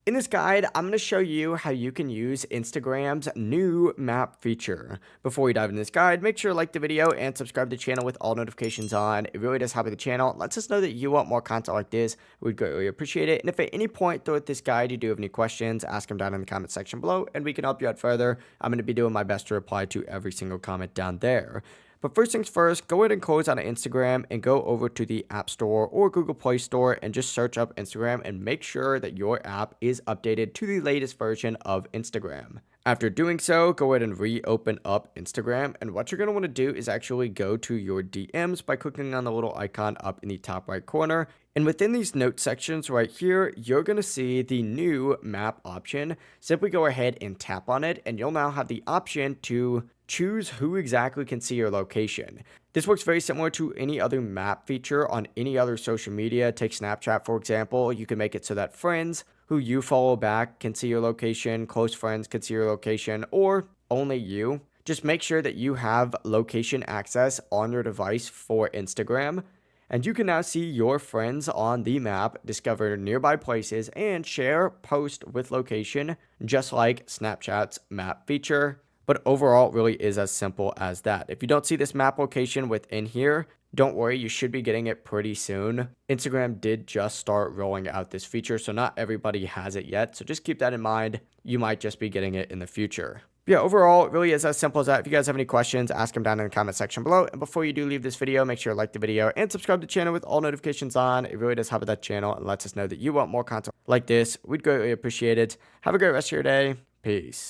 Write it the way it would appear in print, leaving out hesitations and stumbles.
In this guide, I'm going to show you how you can use Instagram's new map feature. Before we dive into this guide, make sure to like the video and subscribe to the channel with all notifications on. It really does help the channel. It lets us know that you want more content like this. We'd greatly appreciate it. And if at any point throughout this guide you do have any questions, ask them down in the comment section below and we can help you out further. I'm going to be doing my best to reply to every single comment down there. But first things first, go ahead and close out of Instagram and go over to the App Store or Google Play Store and just search up Instagram and make sure that your app is updated to the latest version of Instagram. After doing so, go ahead and reopen up Instagram, and what you're going to want to do is actually go to your DMs by clicking on the little icon up in the top right corner. And within these note sections right here, you're going to see the new map option. Simply go ahead and tap on it, and you'll now have the option to choose who exactly can see your location. This works very similar to any other map feature on any other social media. Take Snapchat, for example. You can make it so that friends who you follow back can see your location, close friends can see your location, or only you. Just make sure that you have location access on your device for Instagram. And you can now see your friends on the map, discover nearby places, and share post with location, just like Snapchat's map feature. But overall, it really is as simple as that. If you don't see this map location within here, don't worry, you should be getting it pretty soon. Instagram did just start rolling out this feature, so not everybody has it yet. So just keep that in mind. You might just be getting it in the future. Yeah, overall, it really is as simple as that. If you guys have any questions, ask them down in the comment section below. And before you do leave this video, make sure to like the video and subscribe to the channel with all notifications on. It really does help with that channel and lets us know that you want more content like this. We'd greatly appreciate it. Have a great rest of your day. Peace.